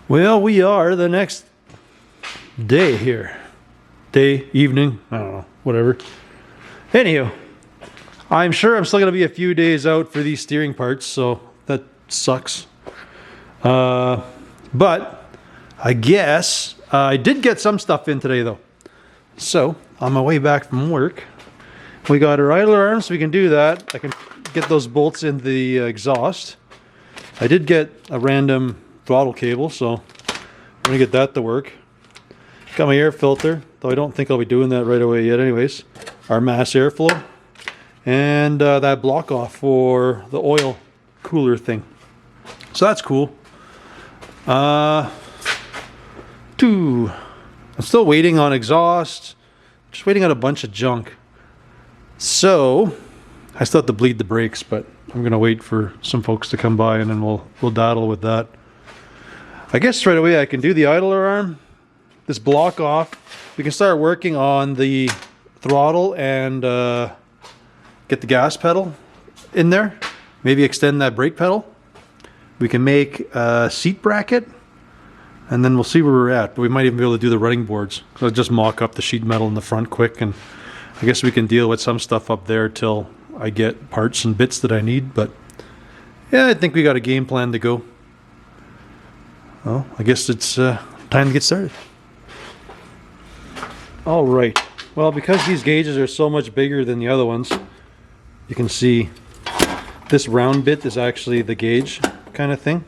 Well, we are the next day here. Day, evening, I don't know, whatever. Anywho, I'm sure I'm still going to be a few days out for these steering parts, so that sucks. But I guess I did get some stuff in today, though. So, on my way back from work, we got our idler arms, so we can do that. I can get those bolts in the exhaust. I did get a random throttle cable, so I'm going to get that to work. Got my air filter, though I don't think I'll be doing that right away yet anyways. Our mass airflow. And that block off for the oil cooler thing. So that's cool. I'm still waiting on exhaust. Just waiting on a bunch of junk. So I still have to bleed the brakes, but I'm gonna wait for some folks to come by and then we'll daddle with that. I guess right away I can do the idler arm, this block off. We can start working on the throttle and get the gas pedal in there. Maybe extend that brake pedal. We can make a seat bracket, and then we'll see where we're at. But we might even be able to do the running boards. So I'll just mock up the sheet metal in the front quick, and I guess we can deal with some stuff up there till I get parts and bits that I need. But yeah, I think we got a game plan to go. Well, I guess it's time to get started. All right. Well, because these gauges are so much bigger than the other ones, you can see this round bit is actually the gauge kind of thing,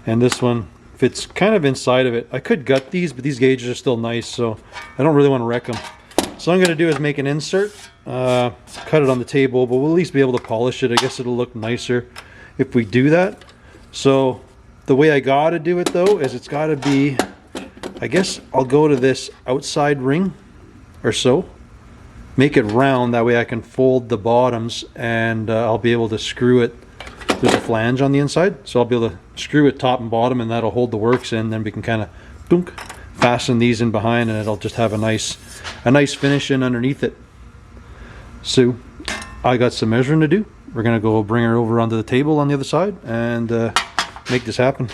and this one fits kind of inside of it. I could gut these, but these gauges are still nice, so I don't really want to wreck them. So what I'm going to do is make an insert, cut it on the table, but we'll at least be able to polish it. I guess it'll look nicer if we do that. So the way I got to do it though is it's got to be, I guess I'll go to this outside ring or so, make it round, that way I can fold the bottoms, and I'll be able to screw it. There's a flange on the inside, so I'll be able to screw it top and bottom, and that'll hold the works in. Then we can kind of fasten these in behind, and it'll just have a nice finish in underneath it. So I got some measuring to do. We're gonna go bring her over onto the table on the other side and make this happen.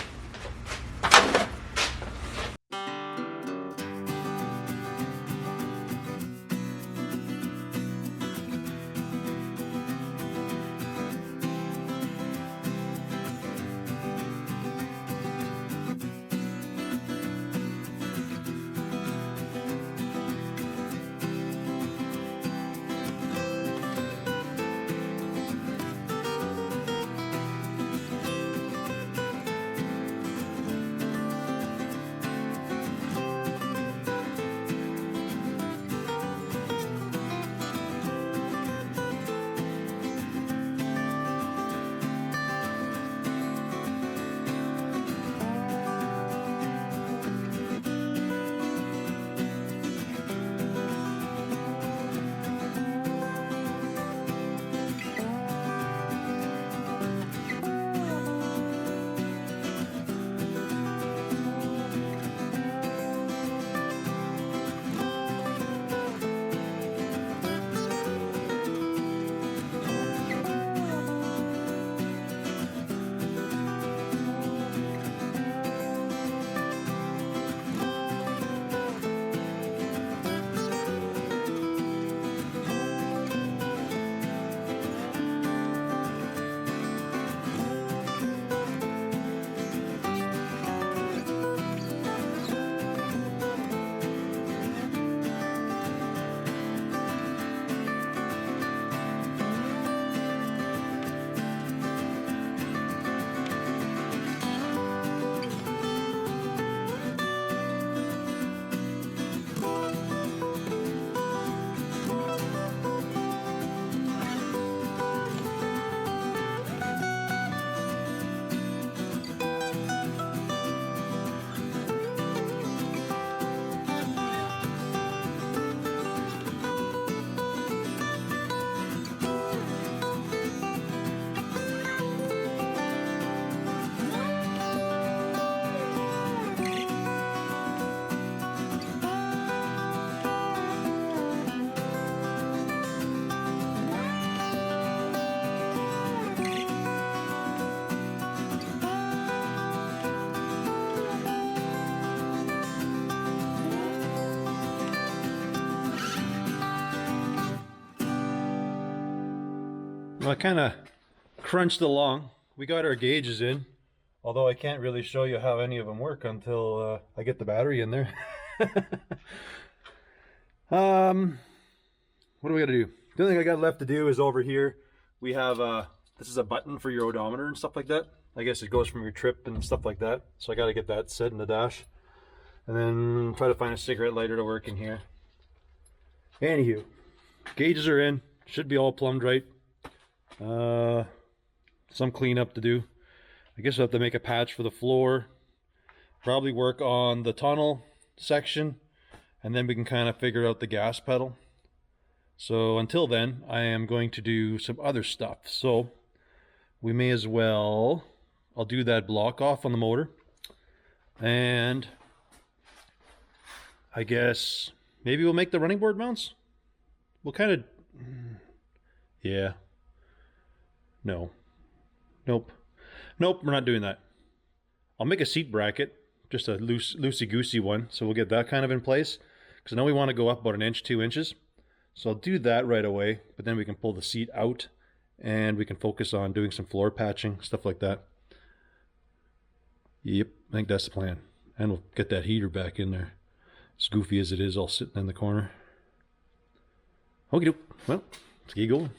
Well, I kind of crunched along. We got our gauges in, although I can't really show you how any of them work until I get the battery in there. What do we got to do? The only thing I got left to do is over here. We have this is a button for your odometer and stuff like that. I guess it goes from your trip and stuff like that. So I got to get that set in the dash, and then try to find a cigarette lighter to work in here. Anywho, gauges are in. Should be all plumbed right. Some cleanup to do. I guess I'll have to make a patch for the floor. Probably work on the tunnel section, and then we can kind of figure out the gas pedal. So until then, I am going to do some other stuff. So we may as well, I'll do that block off on the motor, and I guess maybe we'll make the running board mounts. We'll kind of, yeah, no, nope, we're not doing that. I'll make a seat bracket, just a loosey-goosey one, so we'll get that kind of in place, because I know we want to go up about 1 inch, 2 inches. So I'll do that right away, but then we can pull the seat out and we can focus on doing some floor patching, stuff like that. Yep, I think that's the plan. And we'll get that heater back in there. As goofy as it is, all sitting in the corner. Okay, well, let's get going.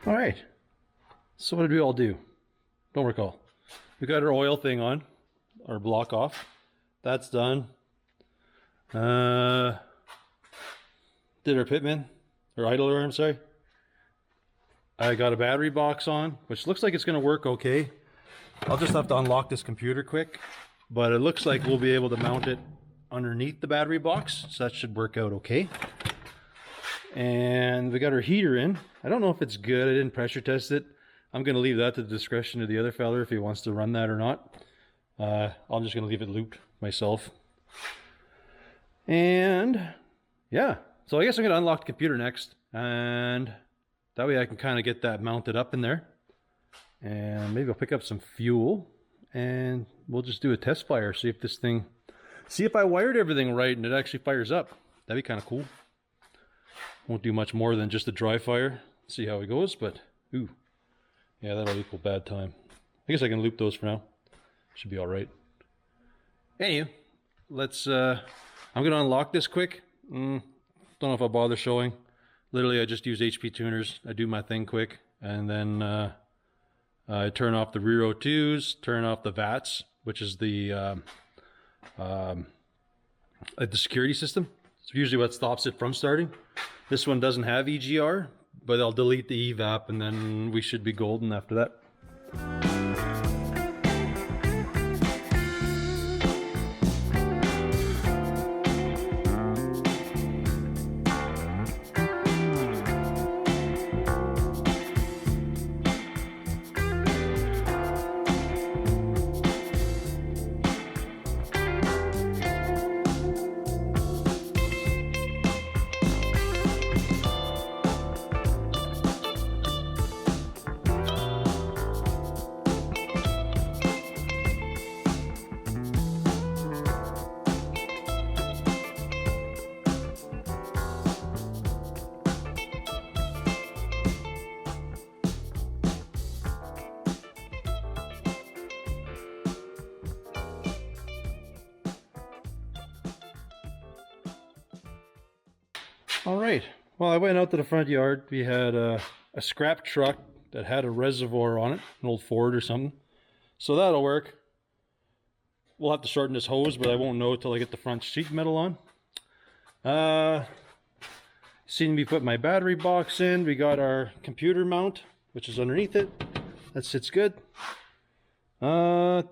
All right, so what did we all do? Don't recall. We got our oil thing on, our block off. That's done. Did our pitman, or idler, I'm sorry. I got a battery box on, which looks like it's gonna work okay. I'll just have to unlock this computer quick, but it looks like we'll be able to mount it underneath the battery box, so that should work out okay. And we got our heater in. I don't know if it's good. I didn't pressure test it. I'm going to leave that to the discretion of the other fella if he wants to run that or not. I'm just going to leave it looped myself. And yeah, so I guess I'm going to unlock the computer next. And that way I can kind of get that mounted up in there. And maybe I'll pick up some fuel. And we'll just do a test fire. See if this thing... See if I wired everything right and it actually fires up. That'd be kind of cool. Won't do much more than just a dry fire. See how it goes, but ooh, yeah, that'll equal bad time. I guess I can loop those for now. Should be all right. Anyway, let's. I'm gonna unlock this quick. Don't know if I'll bother showing. Literally, I just use HP tuners. I do my thing quick, and then I turn off the rear O2s, turn off the VATs, which is the security system. It's usually what stops it from starting. This one doesn't have EGR, but I'll delete the evap and then we should be golden after that. All right. Well, I went out to the front yard. We had a scrap truck that had a reservoir on it, an old Ford or something. So that'll work. We'll have to shorten this hose, but I won't know until I get the front sheet metal on. Seen me put my battery box in. We got our computer mount, which is underneath it. That sits good. I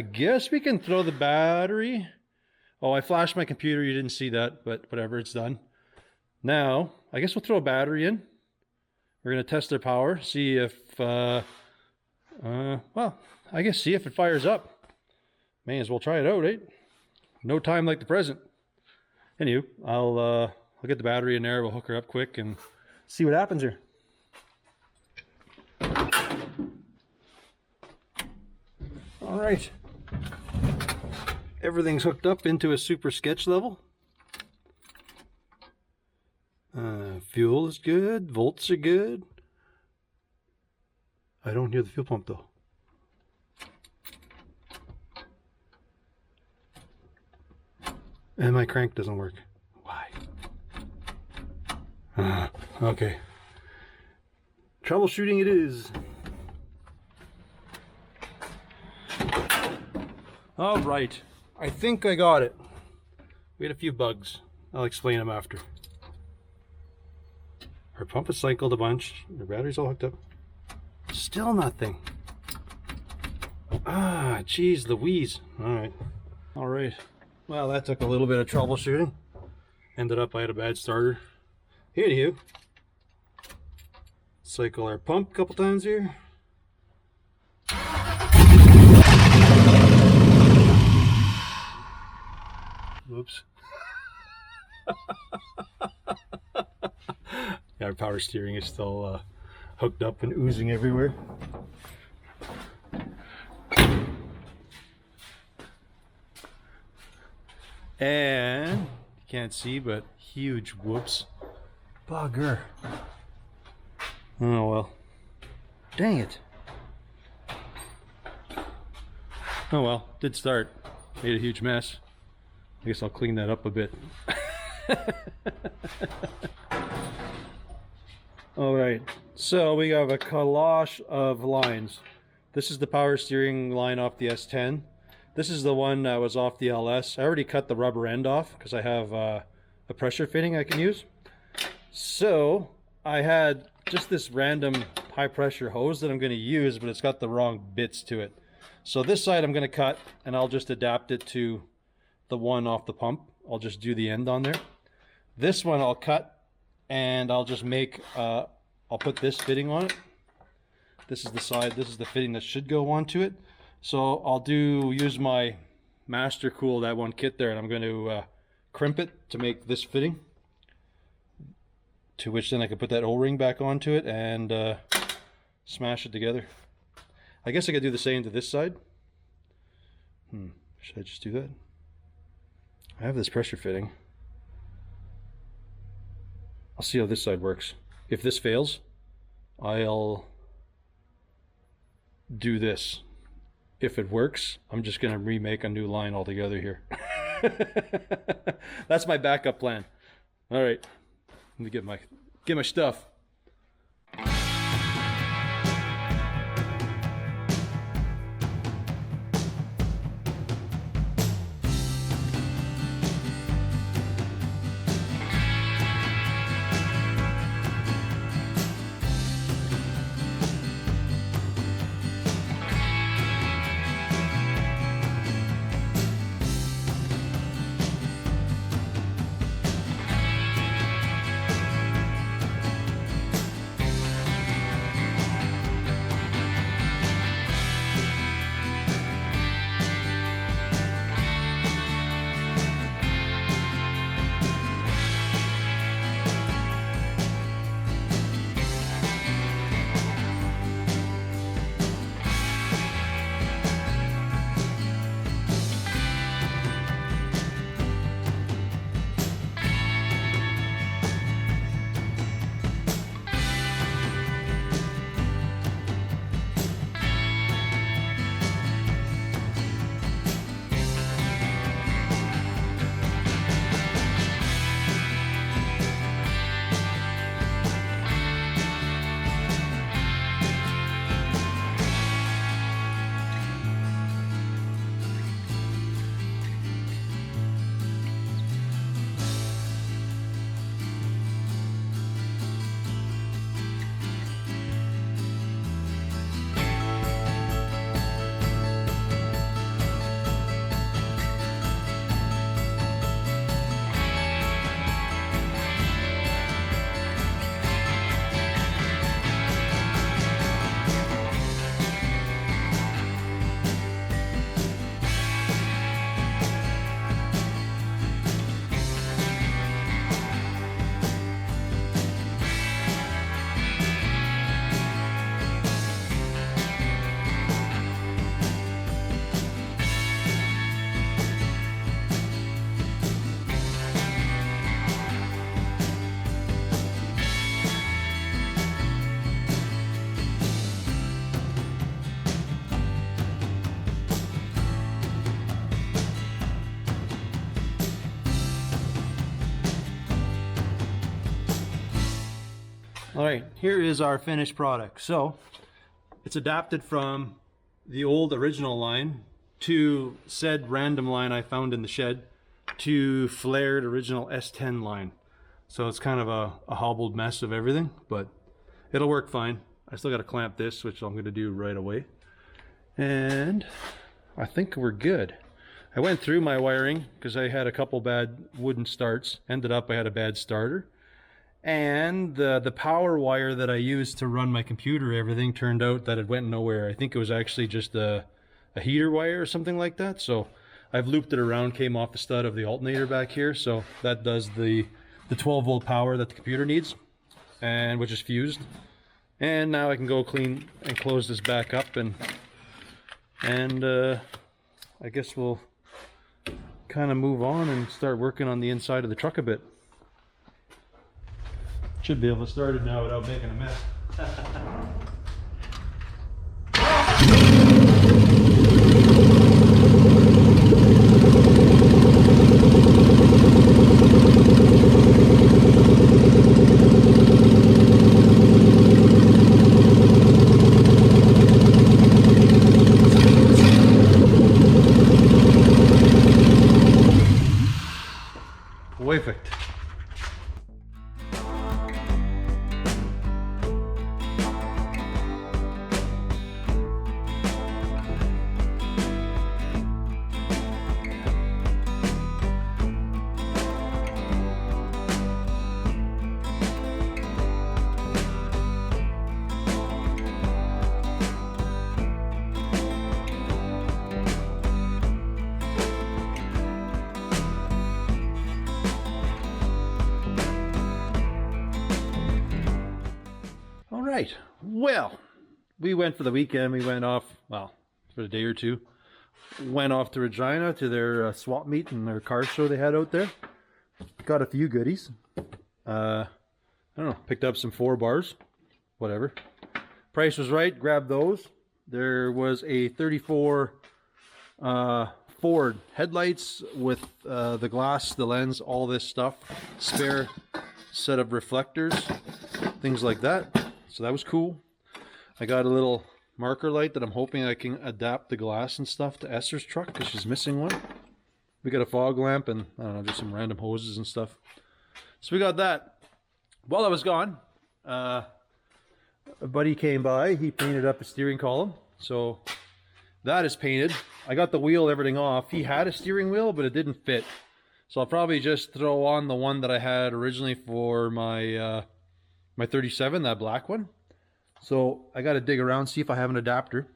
guess we can throw the battery. Oh, I flashed my computer. You didn't see that, but whatever, it's done. Now, I guess we'll throw a battery in. We're going to test their power, see if, well, I guess see if it fires up. May as well try it out, right? No time like the present. Anywho, I'll get the battery in there. We'll hook her up quick and see what happens here. All right. Everything's hooked up into a super sketch level. Fuel is good. Volts are good. I don't hear the fuel pump though. And my crank doesn't work. Why? Okay. Troubleshooting it is. All right. I think I got it. We had a few bugs. I'll explain them after. Our pump has cycled a bunch. The battery's all hooked up. Still nothing. Ah, geez Louise. All right. Well, that took a little bit of troubleshooting. Ended up I had a bad starter. Anywho, cycle our pump a couple times here. Whoops. Yeah, our power steering is still hooked up and oozing everywhere. And you can't see, but huge whoops. Bugger. Oh well. Dang it. Oh well, did start. Made a huge mess. I guess I'll clean that up a bit. All right, so we have a collage of lines. This is the power steering line off the S10. This is the one that was off the LS. I already cut the rubber end off because I have a pressure fitting I can use. So I had just this random high pressure hose that I'm going to use, but it's got the wrong bits to it. So this side I'm going to cut, and I'll just adapt it to the one off the pump. I'll just do the end on there. This one I'll cut, and I'll just make, I'll put this fitting on it. This is the side, this is the fitting that should go onto it. So I'll use my Master Cool, that one kit there, and I'm going to crimp it to make this fitting. To which then I can put that O-ring back onto it and smash it together. I guess I could do the same to this side. Should I just do that? I have this pressure fitting. I'll see how this side works. If this fails, I'll do this. If it works, I'm just going to remake a new line altogether here. That's my backup plan. All right, let me get my stuff. All right, here is our finished product. So it's adapted from the old original line to said random line I found in the shed to flared original S10 line. So it's kind of a hobbled mess of everything, but it'll work fine. I still got to clamp this, which I'm going to do right away. And I think we're good. I went through my wiring because I had a couple bad wooden starts. Ended up I had a bad starter. And the power wire that I used to run my computer, everything turned out that it went nowhere. I think it was actually just a heater wire or something like that. So I've looped it around, came off the stud of the alternator back here. So that does the 12 volt power that the computer needs, and which is fused. And now I can go clean and close this back up, and I guess we'll kind of move on and start working on the inside of the truck a bit. Should be able to start it now without making a mess. Perfect. Right. Well, we went for the weekend. We went off, well, for a day or two. Went off to Regina to their swap meet and their car show they had out there. Got a few goodies. I don't know, picked up some 4 bars. Whatever. Price was right, grabbed those. There was a 34 Ford headlights with the glass, the lens, all this stuff. Spare set of reflectors, things like that. So that was cool. I got a little marker light that I'm hoping I can adapt the glass and stuff to Esther's truck because she's missing one. We got a fog lamp and I don't know, just some random hoses and stuff. So we got that. While I was gone, a buddy came by. He painted up a steering column. So that is painted. I got the wheel, everything off. He had a steering wheel, but it didn't fit. So I'll probably just throw on the one that I had originally for my my 37, that black one. So I got to dig around, see if I have an adapter.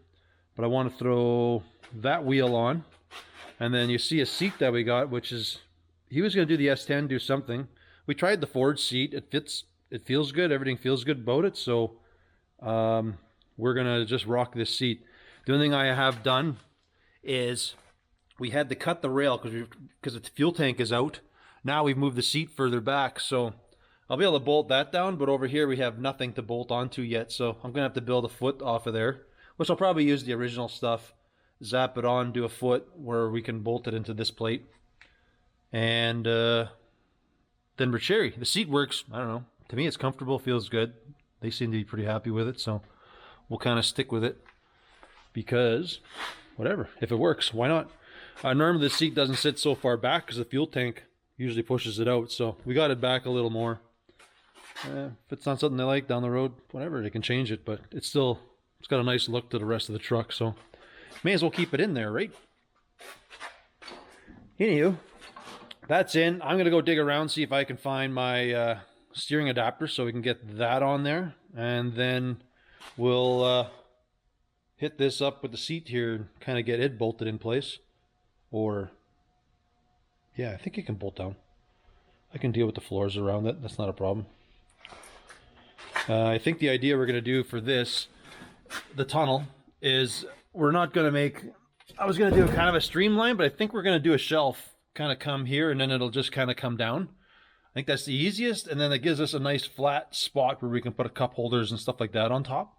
But I want to throw that wheel on. And then you see a seat that we got, which is, he was going to do the S10, do something. We tried the Ford seat. It fits, it feels good. Everything feels good about it. So we're going to just rock this seat. The only thing I have done is we had to cut the rail because the fuel tank is out. Now we've moved the seat further back. So I'll be able to bolt that down, but over here we have nothing to bolt onto yet, so I'm going to have to build a foot off of there, which I'll probably use the original stuff, zap it on, do a foot where we can bolt it into this plate. And then we're cherry. The seat works, I don't know, to me it's comfortable, feels good. They seem to be pretty happy with it, so we'll kind of stick with it because, whatever, if it works, why not? Normally the seat doesn't sit so far back because the fuel tank usually pushes it out, so we got it back a little more. If it's not something they like down the road, whatever, they can change it, but it's got a nice look to the rest of the truck, so may as well keep it in there, right? Anywho, that's in. I'm going to go dig around, see if I can find my steering adapter so we can get that on there, and then we'll hit this up with the seat here and kind of get it bolted in place. Or, yeah, I think it can bolt down. I can deal with the floors around it. That's not a problem. I think the idea we're going to do for this, the tunnel, is we're not going to make... I was going to do a kind of a streamline, but I think we're going to do a shelf. Kind of come here, and then it'll just kind of come down. I think that's the easiest, and then it gives us a nice flat spot where we can put a cup holders and stuff like that on top.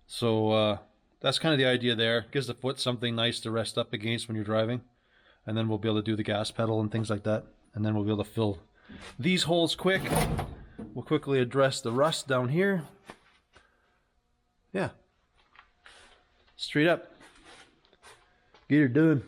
So that's kind of the idea there. Gives the foot something nice to rest up against when you're driving. And then we'll be able to do the gas pedal and things like that. And then we'll be able to fill these holes quick We'll quickly address the rust down here. Yeah. Straight up. Get her done.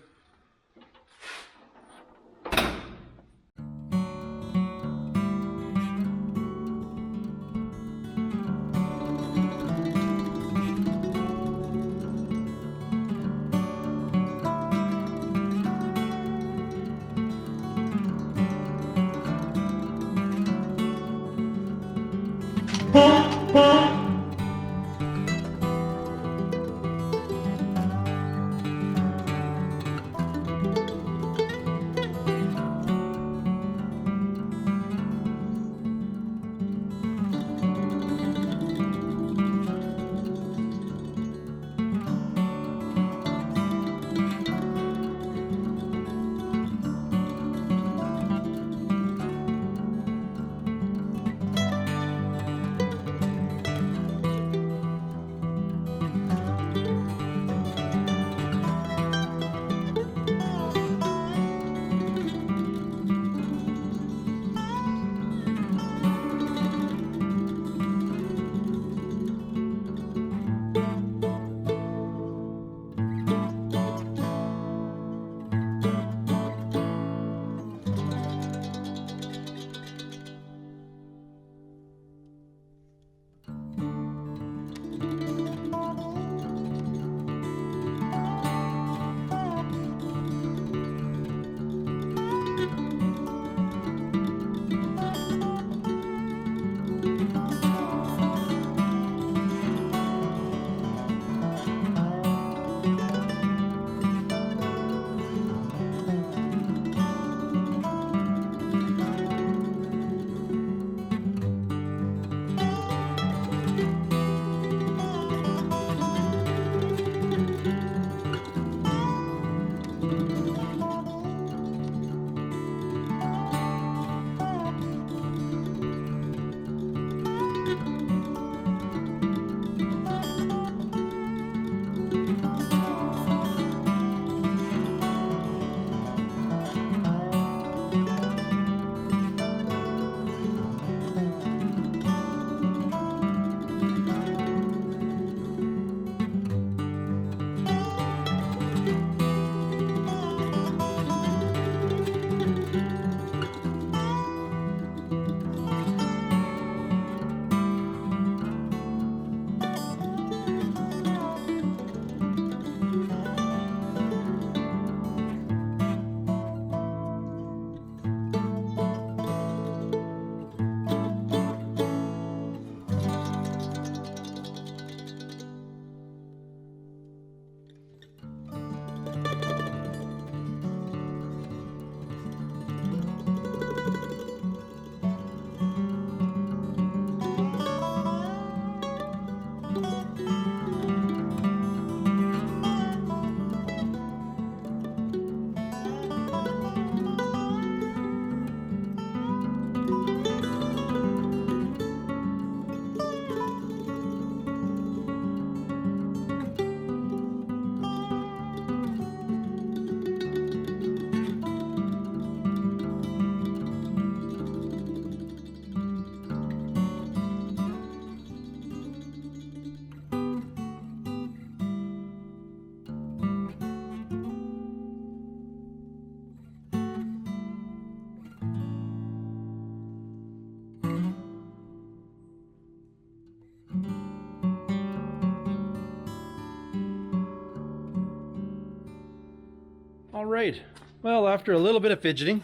All right, well, after a little bit of fidgeting,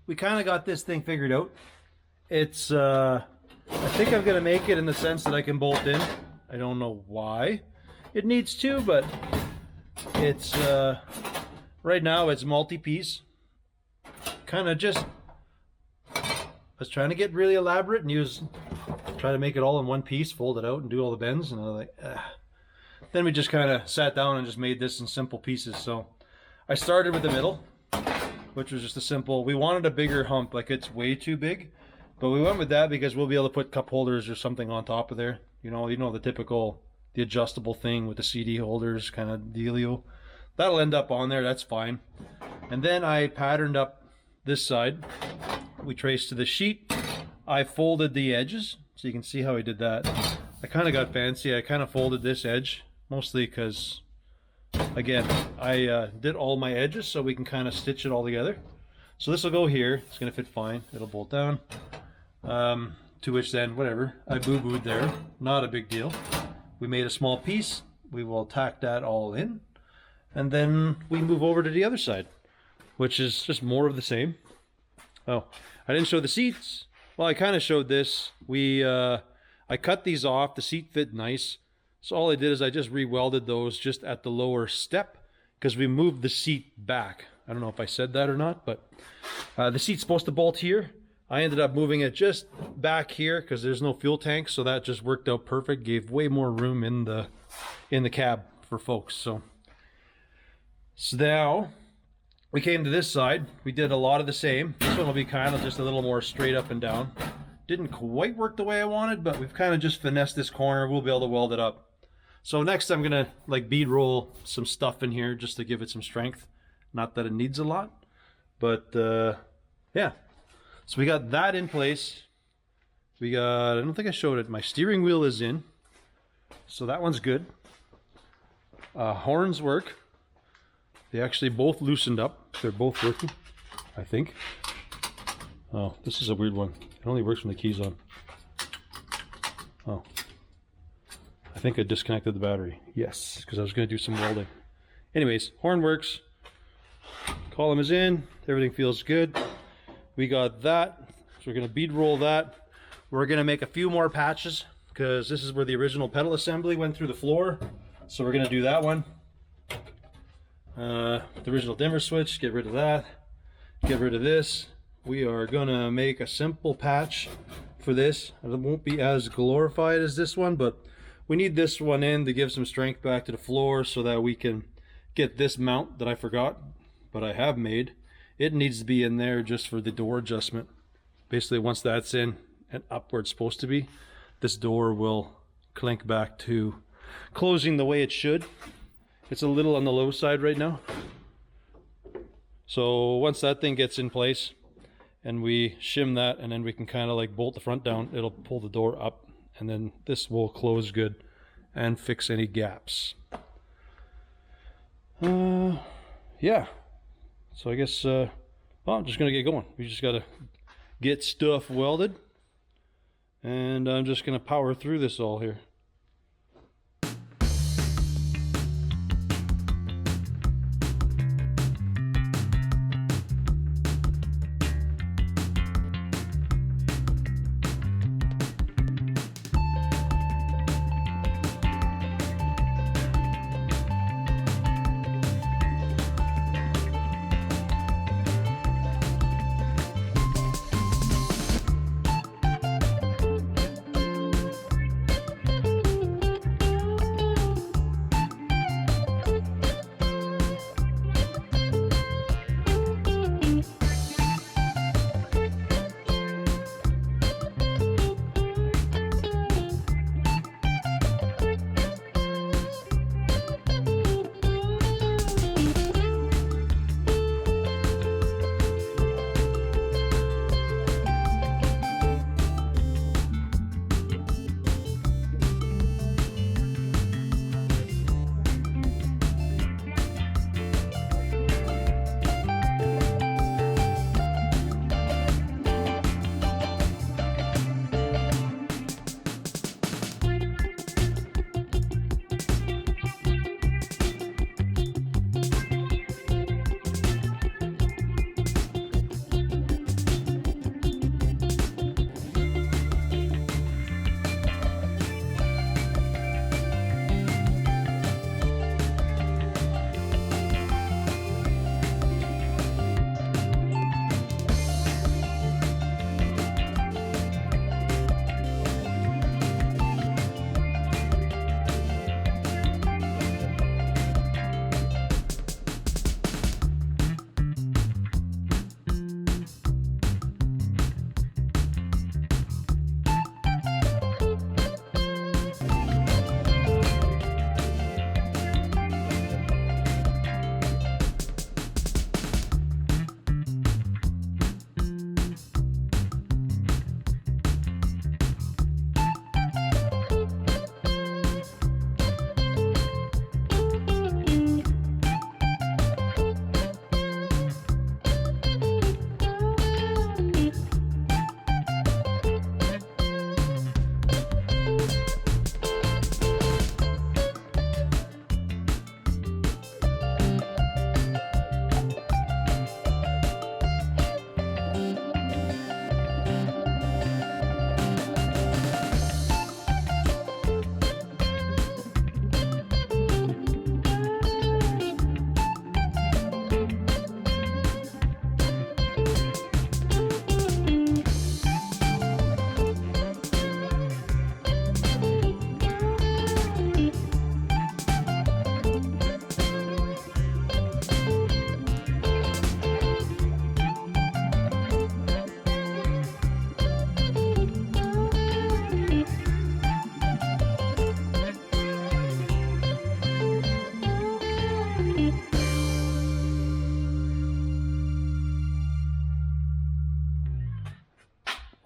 we kind of got this thing figured out. It's, I think I'm going to make it in the sense that I can bolt in. I don't know why it needs to, but it's, right now it's multi-piece. Kind of just, I was trying to get really elaborate and try to make it all in one piece, fold it out and do all the bends, and I was like, ah. Then we just kind of sat down and just made this in simple pieces. So I started with the middle, which was just a simple, we wanted a bigger hump, like it's way too big, but we went with that because we'll be able to put cup holders or something on top of there. You know the typical, the adjustable thing with the CD holders kind of dealio. That'll end up on there, that's fine. And then I patterned up this side. We traced to the sheet, I folded the edges, so you can see how I did that. I kind of got fancy. I kind of folded this edge, mostly because, again, I did all my edges so we can kind of stitch it all together. So this will go here. It's going to fit fine. It'll bolt down. To which then, whatever, I boo-booed there. Not a big deal. We made a small piece. We will tack that all in. And then we move over to the other side, which is just more of the same. Oh, I didn't show the seats. Well, I kind of showed this. I cut these off. The seat fit nice. So all I did is I just re-welded those just at the lower step because we moved the seat back. I don't know if I said that or not, but the seat's supposed to bolt here. I ended up moving it just back here because there's no fuel tank, so that just worked out perfect. Gave way more room in the cab for folks. So now we came to this side. We did a lot of the same. This one will be kind of just a little more straight up and down. Didn't quite work the way I wanted, but we've kind of just finessed this corner. We'll be able to weld it up. So next I'm gonna like bead roll some stuff in here just to give it some strength. Not that it needs a lot, but yeah. So we got that in place. We got, I don't think I showed it, my steering wheel is in. So that one's good. Horns work. They actually both loosened up. They're both working, I think. Oh, this is a weird one. It only works when the key's on. Oh. I think I disconnected the battery. Yes, because I was going to do some welding. Anyways, horn works. Column is in. Everything feels good. We got that. So we're going to bead roll that. We're going to make a few more patches because this is where the original pedal assembly went through the floor. So we're going to do that one. The original dimmer switch, get rid of that. Get rid of this. We are going to make a simple patch for this. It won't be as glorified as this one, but we need this one in to give some strength back to the floor so that we can get this mount that I forgot, but I have made. It needs to be in there just for the door adjustment. Basically, once that's in and up where it's supposed to be, this door will clink back to closing the way it should. It's a little on the low side right now. So once that thing gets in place and we shim that, and then we can kind of like bolt the front down, it'll pull the door up, and then this will close good and fix any gaps. Yeah. So I guess, well, I'm just going to get going. We just got to get stuff welded, and I'm just going to power through this all here.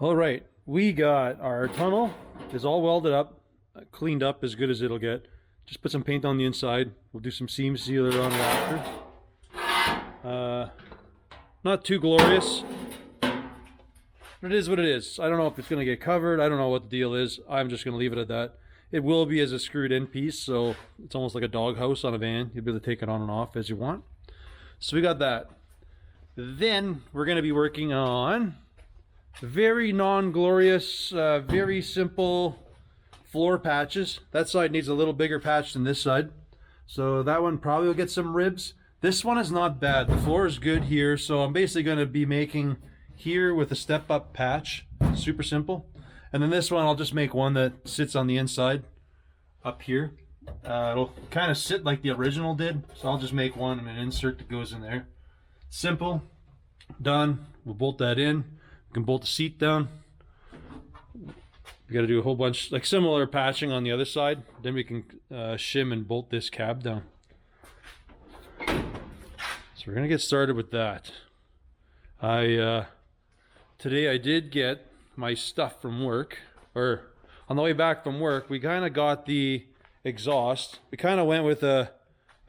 All right, we got our tunnel. It's all welded up, cleaned up as good as it'll get. Just put some paint on the inside. We'll do some seam sealer on it after. Not too glorious. But it is what it is. I don't know if it's going to get covered. I don't know what the deal is. I'm just going to leave it at that. It will be as a screwed in piece, so it's almost like a doghouse on a van. You'll be able to take it on and off as you want. So we got that. Then we're going to be working on very non-glorious, very simple floor patches. That side needs a little bigger patch than this side. So that one probably will get some ribs. This one is not bad. The floor is good here, so I'm basically going to be making here with a step-up patch. Super simple. And then this one, I'll just make one that sits on the inside up here. It'll kind of sit like the original did, so I'll just make one and an insert that goes in there. Simple. Done. We'll bolt that in. We can bolt the seat down. We got to do a whole bunch, like similar patching on the other side. Then we can shim and bolt this cab down. So we're going to get started with that. Today I did get my stuff from work, or on the way back from work, we kind of got the exhaust. We kind of went with a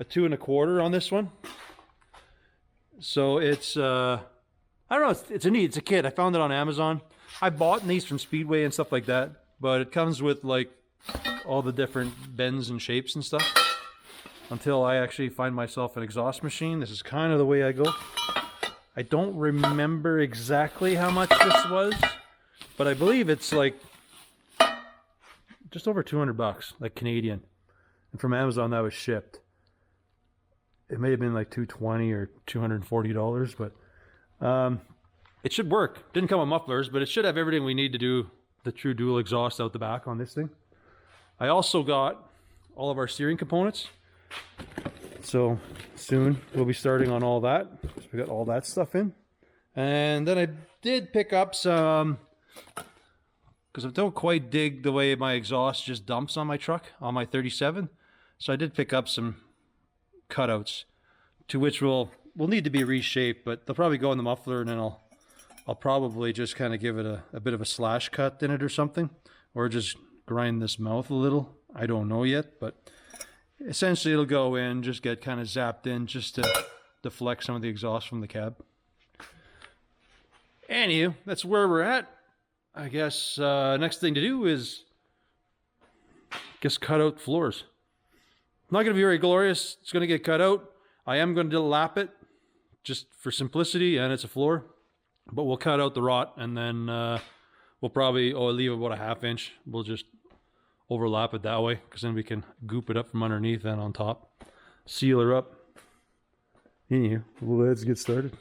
2 1/4 on this one. So it's, I don't know, it's a kit. I found it on Amazon. I bought these from Speedway and stuff like that, but it comes with like all the different bends and shapes and stuff. Until I actually find myself an exhaust machine. This is kind of the way I go. I don't remember exactly how much this was, but I believe it's like just over 200 bucks, like Canadian. And from Amazon that was shipped. It may have been like $220 or $240, but it should work. Didn't come with mufflers, but it should have everything we need to do the true dual exhaust out the back on this thing. I also got all of our steering components. So soon we'll be starting on all that. So we got all that stuff in. And then I did pick up some, because I don't quite dig the way my exhaust just dumps on my truck, on my 37. So I did pick up some cutouts, to which will need to be reshaped, but they'll probably go in the muffler, and then I'll probably just kind of give it a bit of a slash cut in it or something, or just grind this mouth a little. I don't know yet, but essentially it'll go in, just get kind of zapped in just to deflect some of the exhaust from the cab. Anywho, that's where we're at. I guess next thing to do is cut out floors. Not going to be very glorious. It's going to get cut out. I am going to lap it just for simplicity, and it's a floor. But we'll cut out the rot, and then we'll probably leave about a 1/2 inch. We'll just overlap it that way, because then we can goop it up from underneath and on top. Seal her up. Anywho, well, let's get started.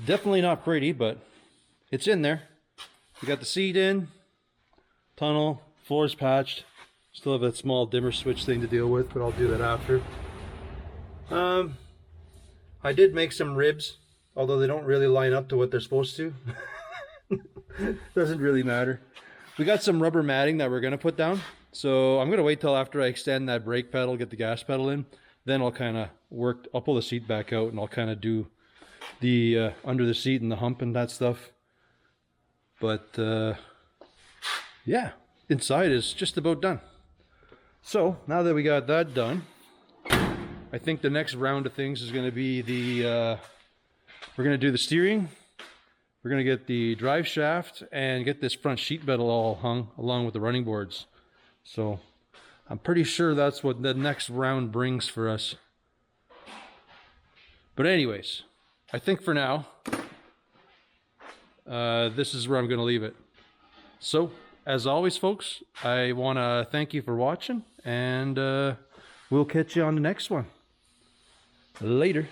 Definitely not pretty, but it's in there. We got the seat in, tunnel, floor's patched. Still have that small dimmer switch thing to deal with, but I'll do that after. I did make some ribs, although they don't really line up to what they're supposed to. Doesn't really matter. We got some rubber matting that we're going to put down. So I'm going to wait till after I extend that brake pedal, get the gas pedal in. Then I'll kind of I'll pull the seat back out and I'll kind of do the under the seat and the hump and that stuff. But yeah, inside is just about done. So now that we got that done, I think the next round of things is going to be we're going to do the steering. We're going to get the drive shaft and get this front sheet metal all hung along with the running boards. So I'm pretty sure that's what the next round brings for us. But anyways, I think for now, this is where I'm going to leave it. So, as always, folks, I want to thank you for watching, and we'll catch you on the next one. Later.